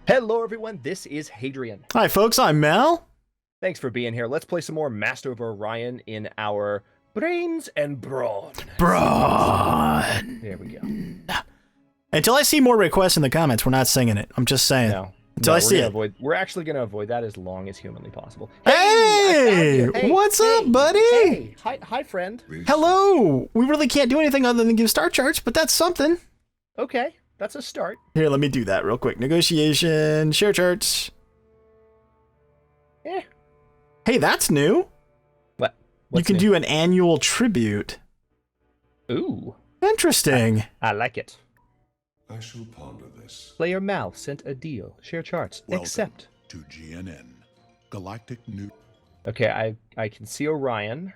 Hello, everyone. This is Hadrian. Hi, folks. I'm Mel. Thanks for being here. Let's play some more Master of Orion in our Brains and Brawn. Brawn. There we go. Until I see more requests in the comments, we're not singing it. I'm just saying. Until I see it. We're actually going to avoid that as long as humanly possible. Hey! What's up, buddy? Hey! Hi, friend. Hello! We really can't do anything other than give star charts, but that's something. Okay, that's a start. Here, let me do that real quick. Negotiation, share charts. Eh. Hey, that's new. What? You can do an annual tribute. Ooh. Interesting. I like it. I shall ponder this. Player Mal sent a deal. Share charts. Welcome Accept. to GNN. Galactic New. Okay, I can see Orion.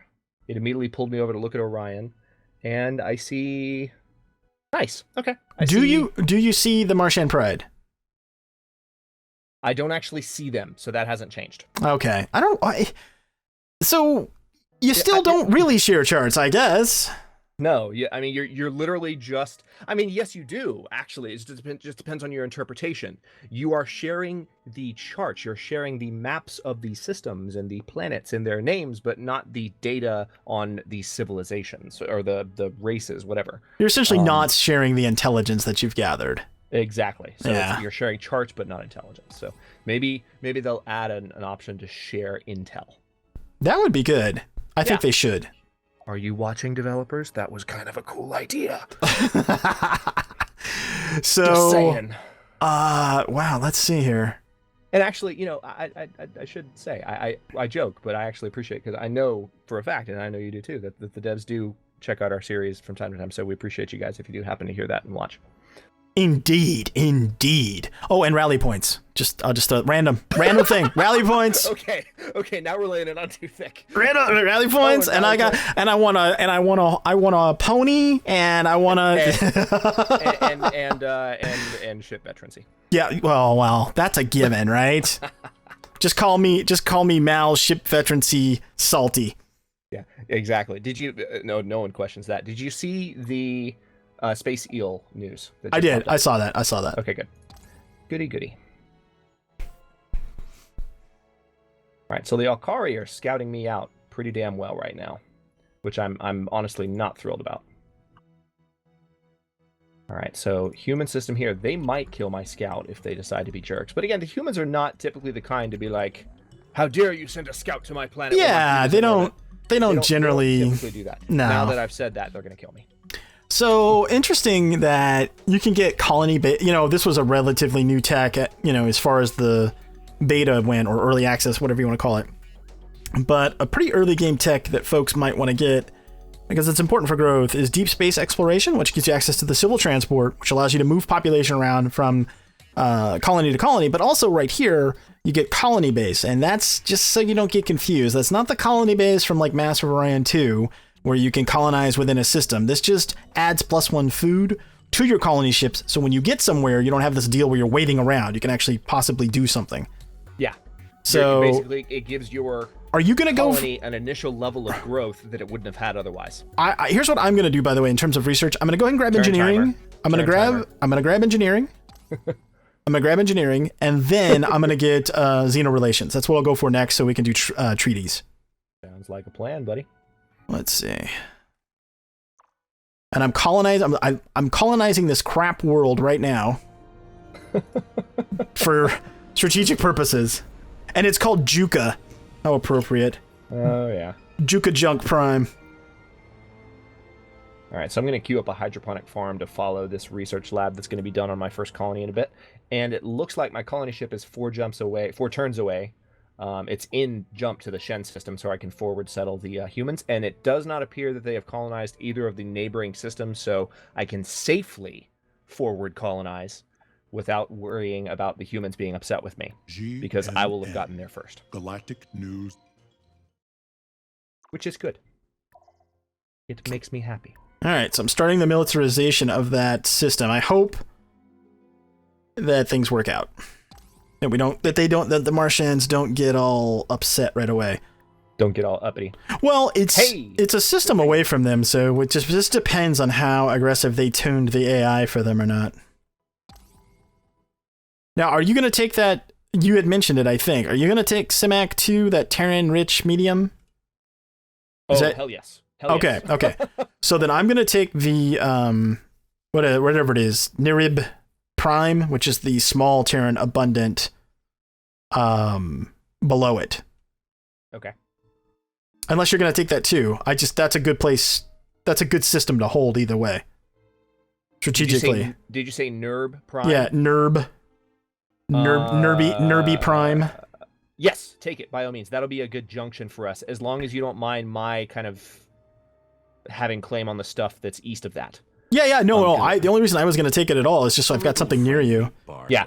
It immediately pulled me over to look at Orion, and I see. Nice. Okay. Do you see the Martian Pride? I don't actually see them, so that hasn't changed. Okay. So you still don't really share charts, I guess. No, yeah, I mean you're literally just. I mean, yes, you do actually. It just depends on your interpretation. You are sharing the charts. You're sharing the maps of the systems and the planets and their names, but not the data on the civilizations or the races, whatever. You're essentially not sharing the intelligence that you've gathered. Exactly. So yeah. You're sharing charts, but not intelligence. So maybe they'll add an option to share intel. That would be good. I think they should. Are you watching, developers? That was kind of a cool idea. So, just saying. Wow, let's see here. And actually, you know, I should say, I joke, but I actually appreciate it because I know for a fact, and I know you do too, that the devs do check out our series from time to time. So we appreciate you guys if you do happen to hear that and watch. Indeed. Oh, and rally points. I'll just random thing. Rally points. Okay. Now we're laying it on too thick. Random rally points, and I want a pony, and I want and ship veterancy. Yeah. Well, that's a given, right? just call me Mal ship veterancy salty. Yeah, exactly. Did you? No one questions that. Did you see the space eel news? I did. I saw that. Okay, good. Goody. All right, so the Alkari are scouting me out pretty damn well right now, which I'm honestly not thrilled about. All right, so human system here. They might kill my scout if they decide to be jerks. But again, the humans are not typically the kind to be like, "How dare you send a scout to my planet?" Yeah, they don't generally typically do that. No. Now that I've said that, they're gonna kill me. So interesting that you can get colony this was a relatively new tech, as far as the beta went, or early access, whatever you want to call it. But a pretty early game tech that folks might want to get, because it's important for growth, is deep space exploration, which gives you access to the civil transport, which allows you to move population around from colony to colony. But also right here, you get colony base, and that's just so you don't get confused. That's not the colony base from like Master of Orion II, where you can colonize within a system. This just adds +1 food to your colony ships, so when you get somewhere, you don't have this deal where you're waiting around. You can actually possibly do something. Yeah. So basically, it gives your colony an initial level of growth that it wouldn't have had otherwise. Here's what I'm going to do, by the way, in terms of research. I'm going to go ahead and grab engineering. I'm going to grab engineering. I'm going to grab engineering, and then I'm going to get Xeno relations. That's what I'll go for next, so we can do treaties. Sounds like a plan, buddy. Let's see. And I'm colonizing this crap world right now for strategic purposes. And it's called Juka. How appropriate. Oh, yeah. Juka Junk Prime. All right, so I'm going to queue up a hydroponic farm to follow this research lab that's going to be done on my first colony in a bit. And it looks like my colony ship is 4 turns away. It's in jump to the Shen system, so I can forward settle the humans. And it does not appear that they have colonized either of the neighboring systems, so I can safely forward colonize without worrying about the humans being upset with me, because I will have gotten there first. Galactic News. Which is good. It makes me happy. All right, so I'm starting the militarization of that system. I hope that things work out. That the Martians don't get all upset right away. Don't get all uppity. Well, it's a system away from them, so it just depends on how aggressive they tuned the AI for them or not. Now, are you going to take that? You had mentioned it, I think. Are you going to take Simac 2, that Terran rich medium? Hell yes. Hell okay, yes. okay. So then I'm going to take the, whatever it is, Nirib Prime, which is the small Terran abundant below it. Okay. Unless you're going to take that too. That's a good place. That's a good system to hold either way. Strategically. Did you say Nirb Prime? Yeah, Nirby Prime. Yes, take it by all means. That'll be a good junction for us, as long as you don't mind my kind of having claim on the stuff that's east of that. Yeah, no. The only reason I was going to take it at all is just so I've got something near you. Yeah.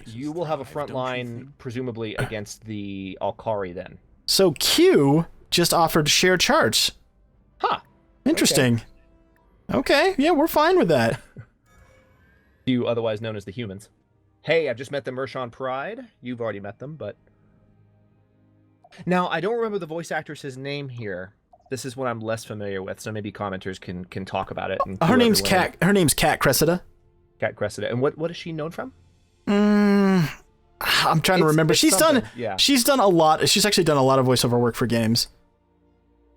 You will have a front line, presumably, against the Alkari then. So Q just offered share charts. Huh. Interesting. Okay, yeah, we're fine with that. You otherwise known as the humans. Hey, I've just met the Mershon Pride. You've already met them, but... Now, I don't remember the voice actress's name here. This is what I'm less familiar with, so maybe commenters can talk about it. And her name's Cat. Her name's Cat Cressida. Cat Cressida. And what is she known from? I'm trying to remember. She's done a lot. She's actually done a lot of voiceover work for games.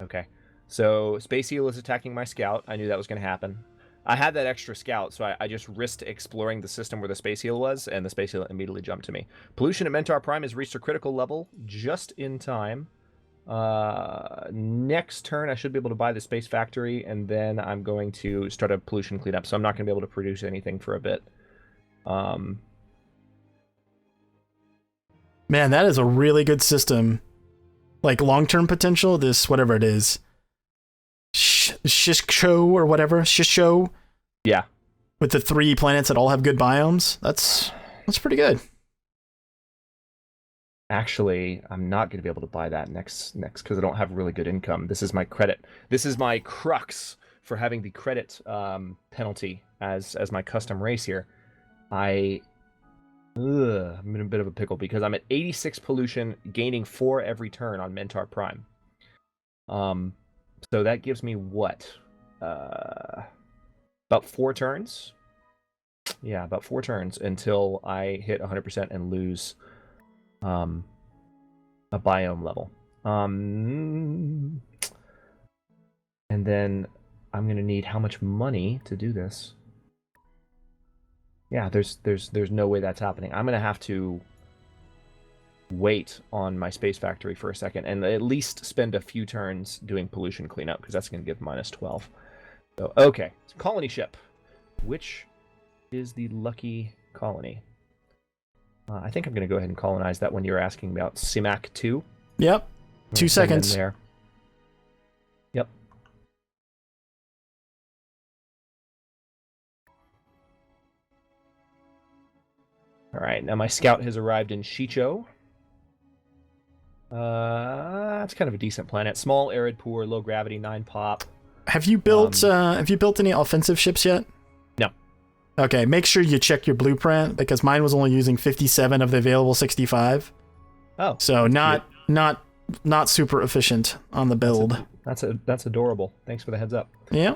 Okay. So Space Eel is attacking my scout. I knew that was going to happen. I had that extra scout, so I just risked exploring the system where the Space Eel was, and the Space Eel immediately jumped to me. Pollution at Mentor Prime has reached a critical level just in time. Next turn, I should be able to buy the Space Factory, and then I'm going to start a pollution cleanup, so I'm not going to be able to produce anything for a bit. Man, that is a really good system. Like, long-term potential, this, whatever it is. Shisho or whatever. Shisho. Yeah. With the 3 planets that all have good biomes. That's pretty good. Actually, I'm not going to be able to buy that next because I don't have really good income. This is my credit. This is my crux for having the credit penalty as my custom race here. I'm in a bit of a pickle because I'm at 86 pollution, gaining 4 every turn on Mentor Prime. So that gives me what? About 4 turns? Yeah, about 4 turns until I hit 100% and lose a biome level. And then I'm going to need how much money to do this? Yeah, there's no way that's happening. I'm going to have to wait on my Space Factory for a second and at least spend a few turns doing pollution cleanup, because that's going to give -12. So, okay. Colony ship. Which is the lucky colony? I think I'm going to go ahead and colonize that one you were asking about. Simac 2. Yep. 2 seconds. There. Yep. All right. Now my scout has arrived in Shicho. It's kind of a decent planet. Small, arid, poor, low gravity, 9 pop. Have you built any offensive ships yet? No. Okay, make sure you check your blueprint, because mine was only using 57 of the available 65. Oh. So not super efficient on the build. That's adorable. Thanks for the heads up. Yeah.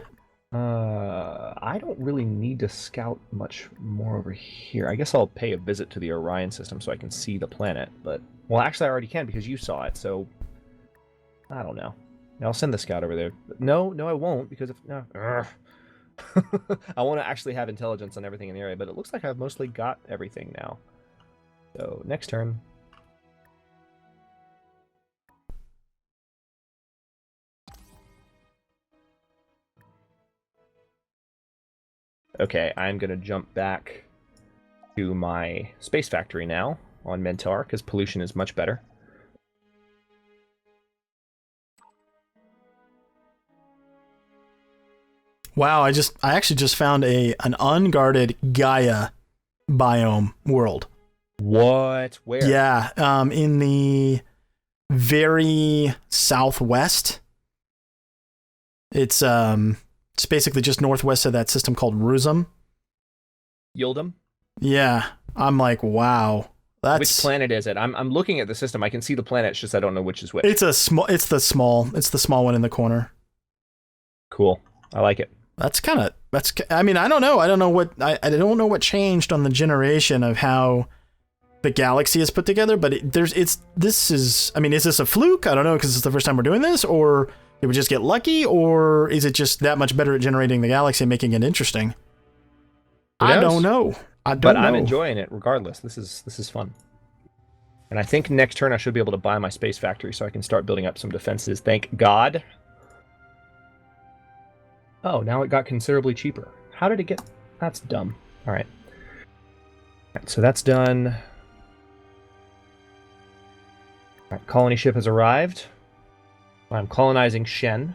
I don't really need to scout much more over here. I guess I'll pay a visit to the Orion system so I can see the planet, but... Well, actually, I already can because you saw it, so... I don't know. I'll send the scout over there. No, I won't, because if... No. I want to actually have intelligence on everything in the area, but it looks like I've mostly got everything now. So, next turn. Okay, I'm going to jump back to my Space Factory now on Mentor, because pollution is much better. Wow, I actually just found an unguarded Gaia biome world. What? Where? Yeah, in the very southwest. It's basically just northwest of that system called Rusum. Yildum? Yeah, I'm like, wow. Which planet is it? I'm looking at the system. I can see the planet, it's just I don't know which is which. It's the small one in the corner. Cool. I like it. That's kind of I mean, I don't know. I don't know what changed on the generation of how the galaxy is put together, but is this a fluke? I don't know, because it's the first time we're doing this, or did we just get lucky, or is it just that much better at generating the galaxy and making it interesting? I don't know. But I'm enjoying it regardless. This is fun. And I think next turn I should be able to buy my space factory so I can start building up some defenses. Thank God. Oh, now it got considerably cheaper. How did it get... That's dumb. All right. So that's done. All right, colony ship has arrived. I'm colonizing Shen.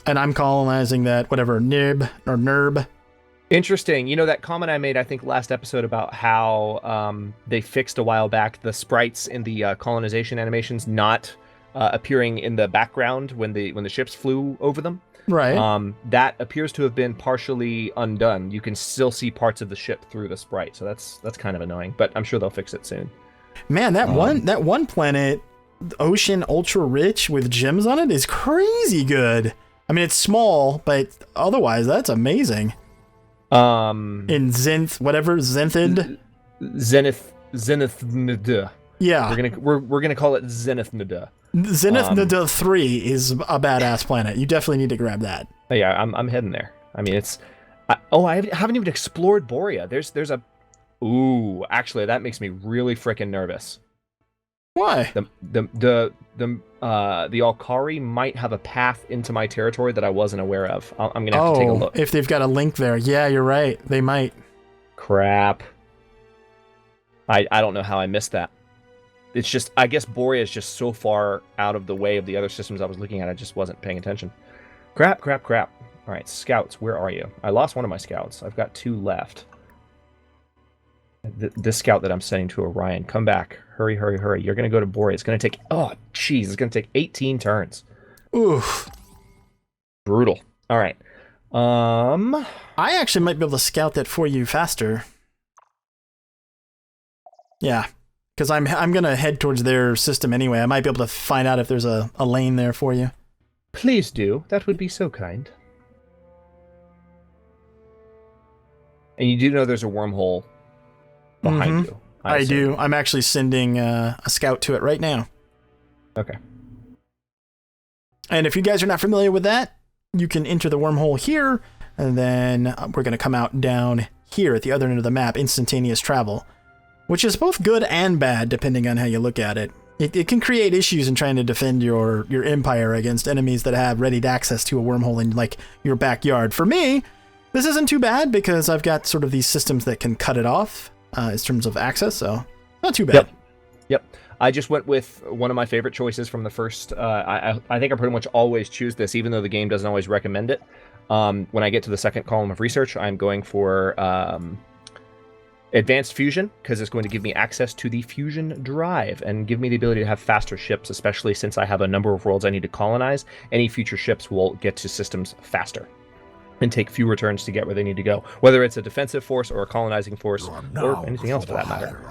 And I'm colonizing that, whatever, Nerb. Interesting. You know, that comment I made, I think, last episode about how they fixed a while back the sprites in the colonization animations not appearing in the background when the ships flew over them. Right. That appears to have been partially undone. You can still see parts of the ship through the sprite, so that's kind of annoying, but I'm sure they'll fix it soon. Man, that one planet, ocean ultra rich with gems on it, is crazy good. I mean, it's small, but otherwise that's amazing. In Zenith, Zenith. Yeah, we're gonna call it Zenith Nida. Zenith Nida 3 is a badass planet. You definitely need to grab that. Yeah, I'm heading there. I mean, I haven't even explored Borea. There's a actually that makes me really freaking nervous. Why? The Alkari might have a path into my territory that I wasn't aware of. I'm gonna have to take a look. If they've got a link there, yeah, you're right. They might. Crap. I don't know how I missed that. It's just, I guess Borea is just so far out of the way of the other systems I was looking at, I just wasn't paying attention. Crap. All right, scouts, where are you? I lost one of my scouts. I've got 2 left. This scout that I'm sending to Orion, come back. Hurry. You're going to go to Borea. It's going to take, it's going to take 18 turns. Oof. Brutal. All right. I actually might be able to scout that for you faster. Yeah. Because I'm going to head towards their system anyway. I might be able to find out if there's a lane there for you. Please do. That would be so kind. And you do know there's a wormhole behind you. I do. I'm actually sending a scout to it right now. Okay. And if you guys are not familiar with that, you can enter the wormhole here, and then we're going to come out down here at the other end of the map, instantaneous travel. Which is both good and bad, depending on how you look at it. It can create issues in trying to defend your empire against enemies that have ready access to a wormhole in, like, your backyard. For me, this isn't too bad, because I've got sort of these systems that can cut it off in terms of access, so not too bad. Yep. I just went with one of my favorite choices from the first. I think I pretty much always choose this, even though the game doesn't always recommend it. When I get to the second column of research, I'm going for... Advanced Fusion, because it's going to give me access to the fusion drive and give me the ability to have faster ships, especially since I have a number of worlds I need to colonize. Any future ships will get to systems faster and take fewer turns to get where they need to go, whether it's a defensive force or a colonizing force or anything else for that matter.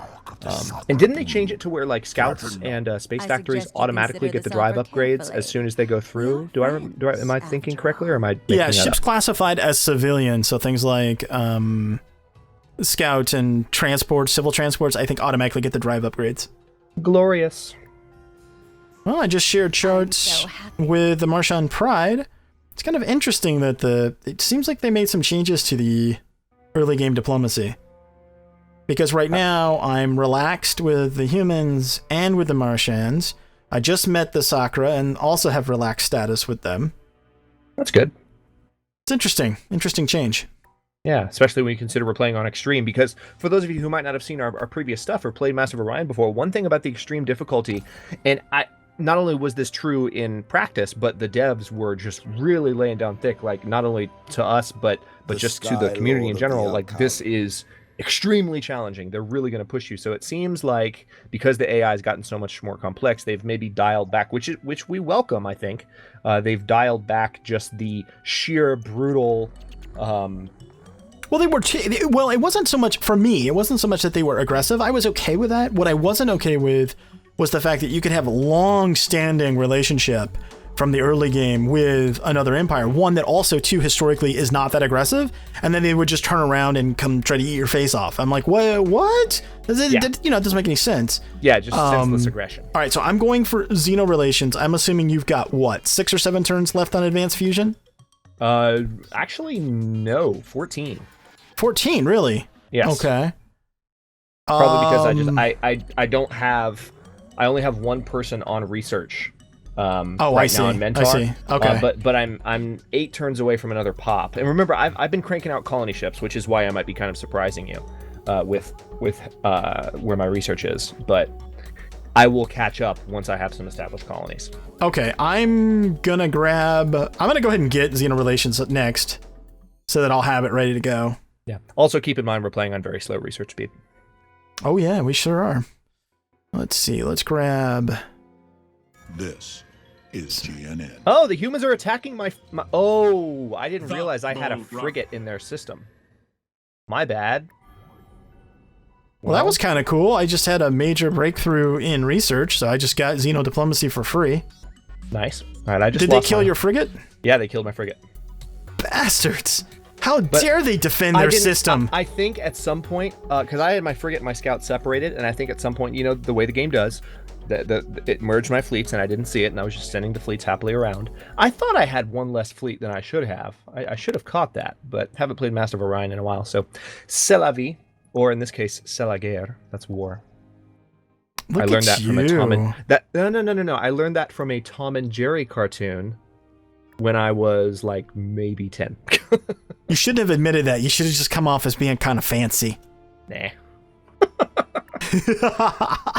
And didn't they change it to where, like, scouts and space factories automatically get the drive upgrades as soon as they go through? Am I thinking correctly, or am I making that ships up? Classified as civilian, so things like Scout and transport, civil transports, I think automatically get the drive upgrades. Glorious. Well, I just shared charts with the Martian Pride. It's kind of interesting that it seems like they made some changes to the early game diplomacy. Because right now, I'm relaxed with the humans and with the Martians. I just met the Sakra and also have relaxed status with them. That's good. It's interesting. Interesting change. Yeah, especially when you consider we're playing on Extreme, because for those of you who might not have seen our previous stuff or played Master of Orion before, one thing about the Extreme difficulty, and not only was this true in practice, but the devs were just really laying down thick, like, not only to us, but just to the community in general, like, this is extremely challenging. They're really going to push you. So it seems like, because the AI has gotten so much more complex, they've maybe dialed back, which we welcome, I think. They've dialed back just the sheer brutal... Well, it wasn't so much, for me, it wasn't so much that they were aggressive. I was okay with that. What I wasn't okay with was the fact that you could have a long-standing relationship from the early game with another empire, one that also too historically is not that aggressive, and then they would just turn around and come try to eat your face off. I'm like, what? It doesn't make any sense. Yeah, just senseless aggression. All right, so I'm going for Xeno Relations. I'm assuming you've got what, 6 or 7 turns left on Advanced Fusion? Actually, no, 14. 14, really? Yes. Okay. Probably because I only have one person on research. Right now on Mentor. I see. Okay. But I'm 8 turns away from another pop. And remember, I've been cranking out colony ships, which is why I might be kind of surprising you with where my research is. But I will catch up once I have some established colonies. Okay, I'm gonna go ahead and get Xeno Relations next, so that I'll have it ready to go. Yeah. Also keep in mind we're playing on very slow research speed. Oh yeah, we sure are. Let's see. Let's grab. This is GNN. Oh, the humans are attacking my. Oh, I didn't realize I had a frigate in their system. My bad. Well, that was kind of cool. I just had a major breakthrough in research, so I just got Xeno Diplomacy for free. Nice. All right, Did they kill your frigate? Yeah, they killed my frigate. Bastards! How dare they defend their system? I think at some point, because I had my frigate and my scout separated, and I think at some point, the way the game does, it merged my fleets, and I didn't see it, and I was just sending the fleets happily around. I thought I had one less fleet than I should have. I should have caught that, but haven't played Master of Orion in a while, so c'est la vie. Or in this case, c'est la guerre. That's war. I learned that from a Tom and no. I learned that from a Tom and Jerry cartoon when I was like maybe 10. You shouldn't have admitted that. You should have just come off as being kind of fancy. Nah.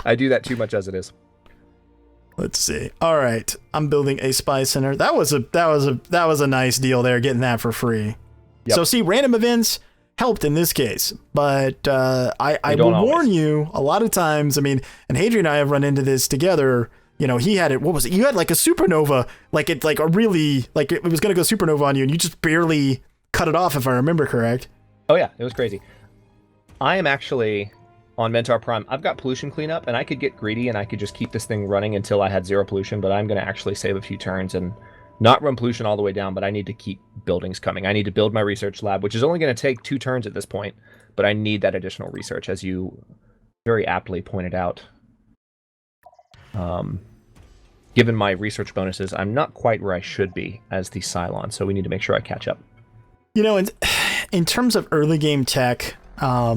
I do that too much as it is. Let's see. All right, I'm building a spy center. That was a nice deal there, getting that for free. Yep. So see, random events helped in this case, but I will warn you, a lot of times, I mean, and Hadrian and I have run into this together, he had it, what was it? You had like a supernova, it was going to go supernova on you, and you just barely cut it off, if I remember correct. Oh yeah, it was crazy. I am actually on Mentor Prime. I've got pollution cleanup, and I could get greedy, and I could just keep this thing running until I had 0 pollution, but I'm going to actually save a few turns and not run pollution all the way down, but I need to keep buildings coming. I need to build my research lab, which is only going to take 2 turns at this point, but I need that additional research, as you very aptly pointed out. Given my research bonuses, I'm not quite where I should be as the Psilon, so we need to make sure I catch up. In terms of early game tech, I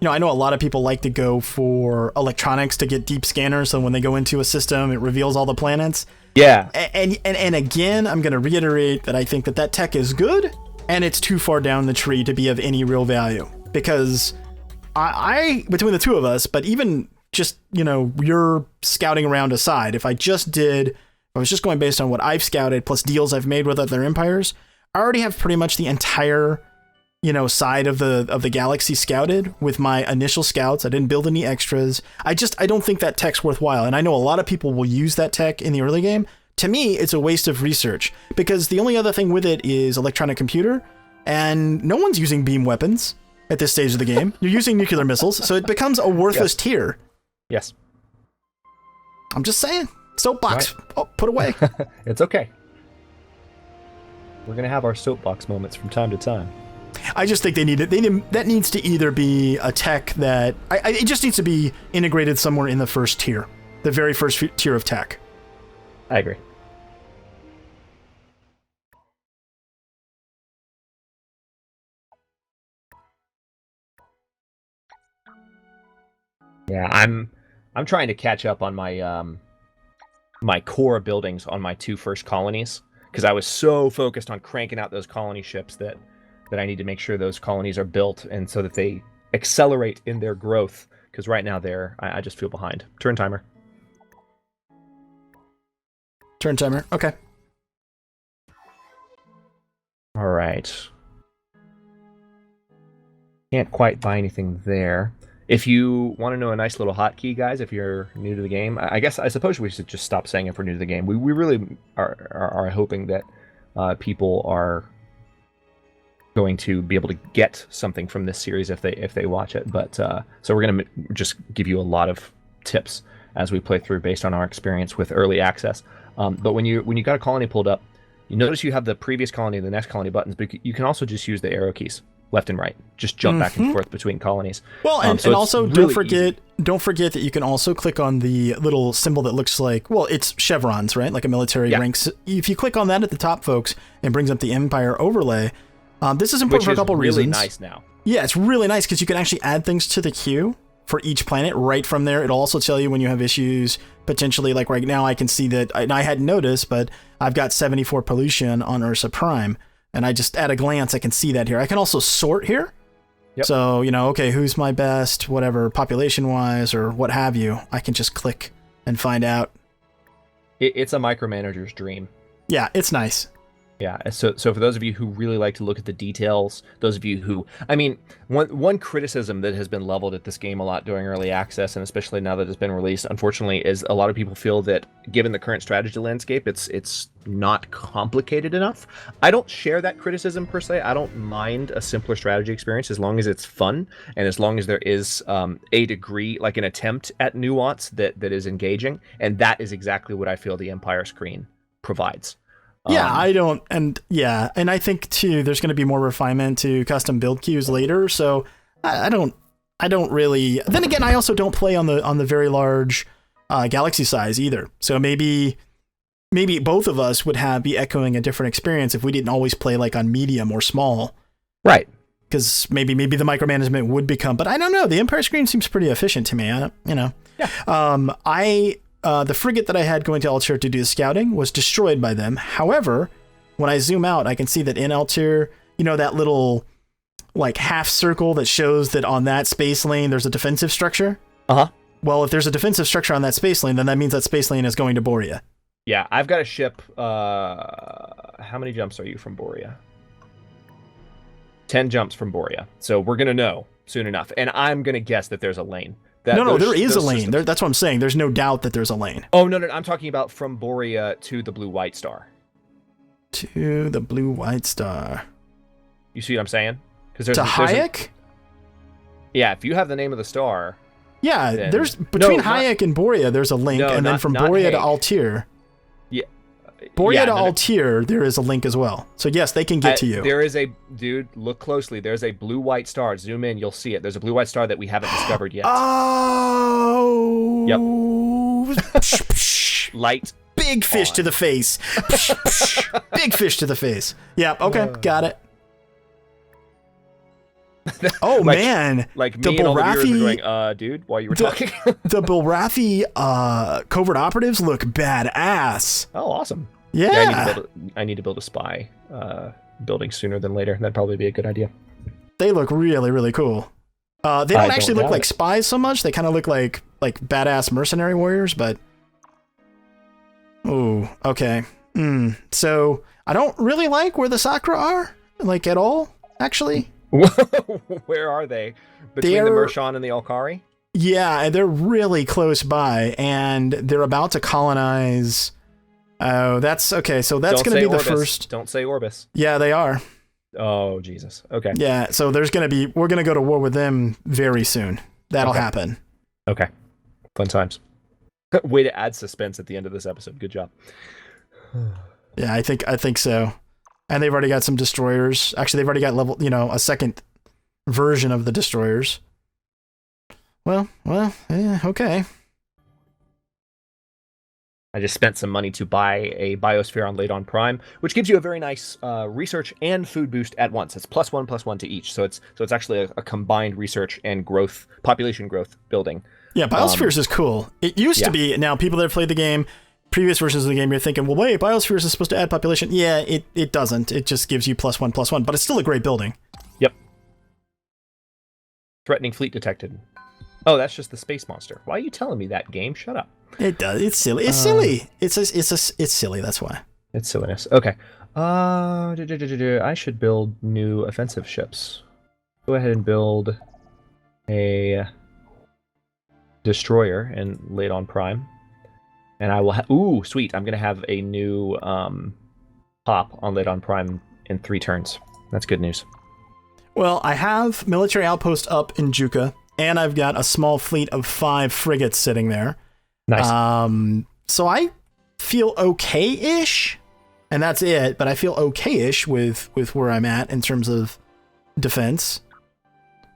know a lot of people like to go for electronics to get deep scanners, so when they go into a system, it reveals all the planets. Yeah. And again, I'm going to reiterate that I think that tech is good, and it's too far down the tree to be of any real value. Because I between the two of us, but even just, your scouting around aside, if I was just going based on what I've scouted plus deals I've made with other empires, I already have pretty much the entire, side of the galaxy scouted with my initial scouts. I didn't build any extras. I don't think that tech's worthwhile. And I know a lot of people will use that tech in the early game. To me, it's a waste of research because the only other thing with it is electronic computer, and no one's using beam weapons at this stage of the game. You're using nuclear missiles, so it becomes a worthless tier. Yes. I'm just saying. Soapbox. Right. Oh, put away. It's okay. We're going to have our soapbox moments from time to time. I just think they need it. That needs to either be a tech that it just needs to be integrated somewhere in the first tier, the very first tier of tech. I agree. Yeah, I'm trying to catch up on my my core buildings on my 2 first colonies because I was so focused on cranking out those colony ships that I need to make sure those colonies are built and so that they accelerate in their growth, because right now I just feel behind. Turn timer. Turn timer. Okay. All right. Can't quite buy anything there. If you want to know a nice little hotkey, guys, if you're new to the game, I suppose we should just stop saying if we're new to the game. We really are hoping that people are going to be able to get something from this series if they watch it. But so we're going to just give you a lot of tips as we play through based on our experience with early access. But when you got a colony pulled up, you notice you have the previous colony and the next colony buttons, but you can also just use the arrow keys left and right, just jump back and forth between colonies. Well, and also don't forget that you can also click on the little symbol that looks like, well, it's chevrons, right? Like a military ranks. If you click on that at the top, folks, it brings up the Empire overlay. This is important for a couple reasons. Which is really nice now. Yeah, it's really nice because you can actually add things to the queue for each planet right from there. It'll also tell you when you have issues, potentially, like right now I can see that, and I hadn't noticed, but I've got 74 pollution on Ursa Prime. And I just, at a glance, I can see that here. I can also sort here. Yep. So, okay, who's my best, whatever, population-wise or what have you. I can just click and find out. It's a micromanager's dream. Yeah, it's nice. Yeah, so for those of you who really like to look at the details, those of you who, one criticism that has been leveled at this game a lot during early access, and especially now that it's been released, unfortunately, is a lot of people feel that given the current strategy landscape, it's not complicated enough. I don't share that criticism per se. I don't mind a simpler strategy experience as long as it's fun and as long as there is a degree, like an attempt at nuance that is engaging, and that is exactly what I feel the Empire screen provides. Yeah, and I think too, there's going to be more refinement to custom build queues later. So I don't really. Then again, I also don't play on the very large galaxy size either. So maybe both of us would be echoing a different experience if we didn't always play like on medium or small. Right. Because maybe the micromanagement would become. But I don't know. The Empire screen seems pretty efficient to me. Yeah. The frigate that I had going to Altair to do the scouting was destroyed by them. However, when I zoom out, I can see that in Altair, that little like half circle that shows that on that space lane there's a defensive structure. Uh-huh. Well, if there's a defensive structure on that space lane, then that means that space lane is going to Borea. Yeah, I've got a ship. How many jumps are you from Borea? 10 jumps from Borea. So we're going to know soon enough. And I'm going to guess that there's a lane. No, there is a lane. That's what I'm saying. There's no doubt that there's a lane. Oh, no, I'm talking about from Borea to the Blue-White Star. To the Blue-White Star. You see what I'm saying? To Hayek? Yeah, if you have the name of the star... Yeah, there's between Hayek and Borea, there's a link, and then from Borea to Altair... Yeah. Borea to Altair, there is a link as well. So yes, they can get to you. There is dude, look closely. There's a blue-white star. Zoom in, you'll see it. There's a blue-white star that we haven't discovered yet. Oh. Yep. Light. Big fish to the face. Big fish to the face. Yeah, okay, got it. Oh, man. Like me and all the viewers were going, dude, while you were talking. The Bulrathi covert operatives look badass. Oh, awesome. Yeah. I need to build a spy building sooner than later. That'd probably be a good idea. They look really, really cool. They don't actually look like spies so much. They kind of look like badass mercenary warriors, but... Oh, okay. So, I don't really like where the Sakra are, like, at all, actually. Where are they? Between the Mershon and the Alkari? Yeah, they're really close by, and they're about to colonize... Oh, that's... Okay, so that's going to be the first... Don't say Orbis. Yeah, they are. Oh, Jesus. Okay. Yeah, so there's going to be... We're going to go to war with them very soon. That'll happen. Okay. Fun times. Way to add suspense at the end of this episode. Good job. Yeah, I think so. And they've already got some destroyers. Actually, they've already got a second version of the destroyers. Well, yeah, okay. I just spent some money to buy a biosphere on Ladon Prime, which gives you a very nice research and food boost at once. It's +1/+1 to each, so it's actually a combined research and population growth building. Yeah, biospheres is cool. It used to be. Now, people that have played the game, previous versions of the game, you're thinking, well, wait, biospheres is supposed to add population. Yeah, it doesn't. It just gives you +1/+1, but it's still a great building. Yep. Threatening fleet detected. Oh, that's just the space monster. Why are you telling me that, game? Shut up. It does. It's silly. It's silly. It's silly. That's why. It's silliness. Okay. I should build new offensive ships. Go ahead and build a destroyer and Ladon Prime. And I will ooh, sweet. I'm going to have a new pop on Ladon Prime in 3 turns. That's good news. Well, I have military outpost up in Juka, and I've got a small fleet of 5 frigates sitting there. Nice. So I feel okay-ish, and that's it. But I feel okay-ish with where I'm at in terms of defense.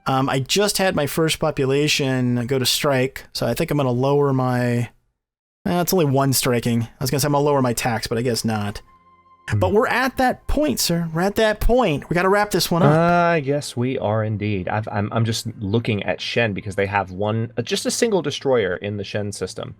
I just had my first population go to strike, so I think I'm going to lower my... it's only 1 striking. I was going to say I'm going to lower my tax, but I guess not. But we're at that point, sir. We're at that point. We got to wrap this one up. Yes, we are indeed. I'm just looking at Shen because they have just a single destroyer in the Shen system.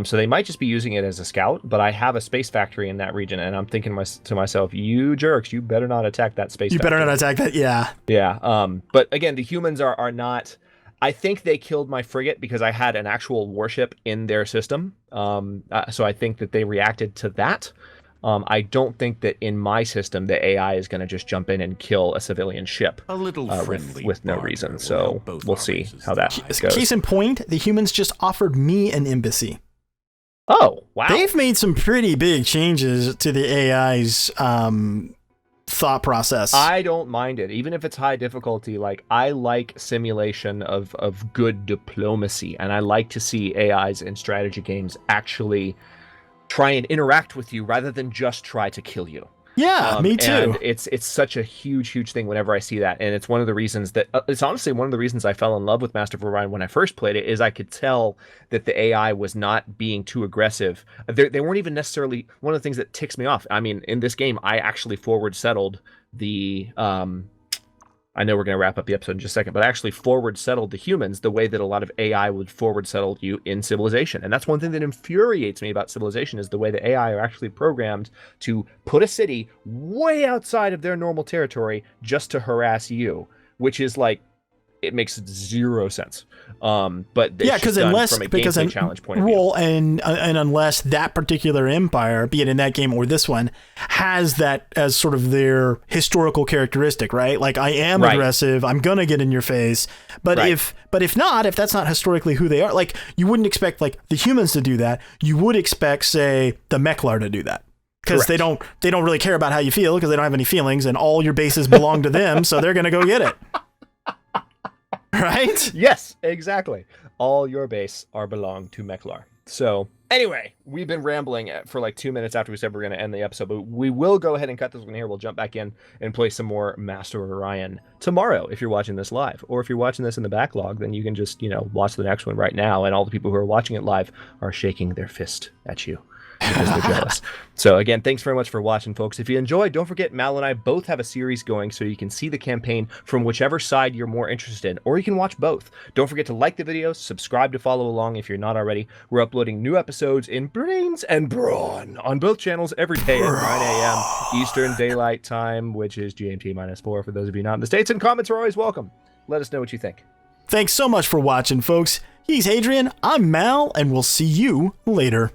So they might just be using it as a scout, but I have a space factory in that region, and I'm thinking to myself, you jerks, you better not attack that space factory. You better not attack that, yeah. Yeah, but again, the humans are not... I think they killed my frigate because I had an actual warship in their system. So I think that they reacted to that. I don't think that in my system the AI is going to just jump in and kill a civilian ship A little friendly with no reason. So we'll see how that goes. Case in point, the humans just offered me an embassy. Oh, wow. They've made some pretty big changes to the AI's thought process. I don't mind it, even if it's high difficulty. Like, I like simulation of good diplomacy, and I like to see AIs in strategy games actually try and interact with you rather than just try to kill you. Yeah, me too. And it's such a huge thing whenever I see that, and it's one of the reasons that it's honestly one of the reasons I fell in love with Master of Orion when I first played it. Is I could tell that the AI was not being too aggressive. They weren't even necessarily one of the things that ticks me off. I mean, in this game, I actually forward settled the I know we're going to wrap up the episode in just a second, but I actually forward settled the humans the way that a lot of AI would forward settle you in Civilization. And that's one thing that infuriates me about Civilization is the way the AI are actually programmed to put a city way outside of their normal territory just to harass you, which is like, it makes zero sense. But yeah, because unless from a gameplay challenge point of view. Well, and unless that particular empire, be it in that game or this one, has that as sort of their historical characteristic, right? Like, I am aggressive, I'm gonna get in your face. But if that's not historically who they are, like, you wouldn't expect like the humans to do that. You would expect, say, the Meklar to do that. Because they don't really care about how you feel because they don't have any feelings, and all your bases belong to them, so they're gonna go get it. Right? Yes, exactly. All your base belong to Meklar. So anyway, we've been rambling for like 2 minutes after we said we're going to end the episode, but we will go ahead and cut this one here. We'll jump back in and play some more Master of Orion tomorrow if you're watching this live. Or if you're watching this in the backlog, then you can just, watch the next one right now. And all the people who are watching it live are shaking their fist at you because they're jealous. So again, thanks very much for watching, folks. If you enjoyed, don't forget Mal and I both have a series going so you can see the campaign from whichever side you're more interested in, or you can watch both. Don't forget to like the videos, subscribe to follow along if you're not already. We're uploading new episodes in Brains and Brawn on both channels every day at 9 a.m. Eastern Daylight Time, which is GMT -4 for those of you not in the States, and comments are always welcome. Let us know what you think. Thanks so much for watching, folks. He's Hadrian, I'm Mal, and we'll see you later.